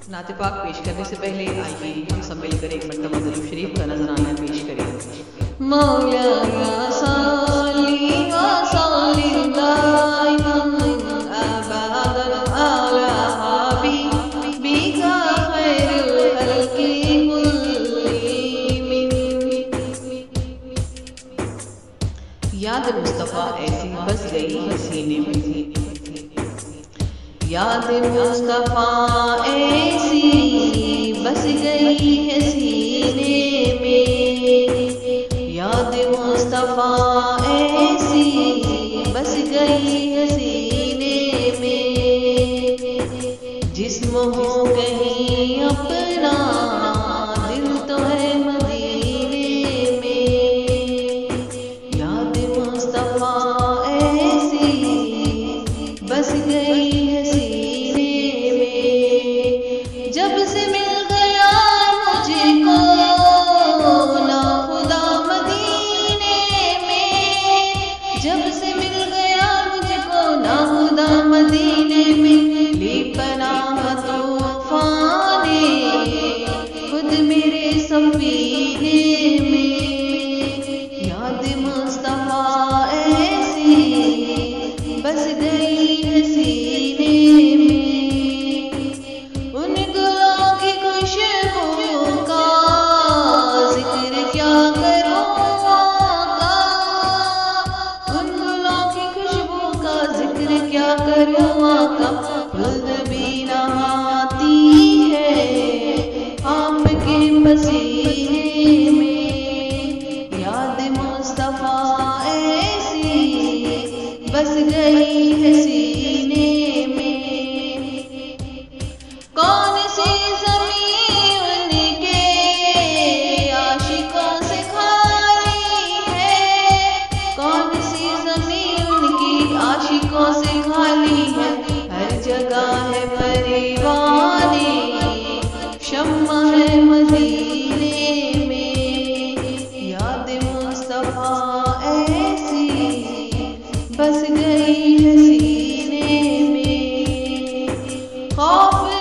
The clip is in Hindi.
नात पाक पेश करने से पहले आइए हम सब मिलकर एक मरतबा दरूद शरीफ का नजराना पेश करें। मौलाना सल्ली व सल्लिम दाइमन अबदन अला हबीबिका खैरुल खल्qi कुल्लिहिम। याद मुस्तफ़ा ऐसी बस गई है सीने में, याद मुस्तफ़ा ऐसी बस गई है सीने में, याद मुस्तफ़ा ऐसी बस गई है सीने में। जिस्म हो कहीं अपना दिल तो है मदीने में, याद मुस्तफ़ा ऐसी बस गई है सीने में। जब से मिल गया मुझको ना खुदा मदीने में, जब से मिल गया मुझको ना खुदा मदीने में, ली पनाह तूफाने खुद मेरे सफीने में। याद मुस्तफ़ा ऐसी बस गई है सीने में। उन गुलों की खुशबू का जिक्र क्या करूं आका, उन गुलों की खुशबू का जिक्र क्या करूं आका। खुद भी नहाती है आपके पसीने में, याद मुस्तफ़ा ऐसी बस गई है सीने में। कौन सी ज़मीं उनके आशिकों से खाली है, कौन सी ज़मीं उनकी आशिकों से खाली है। हर जगह है परवाने शम्मा है मदीने में, याद मुस्तफ़ा ऐसी बस गई है सीने में। खौफ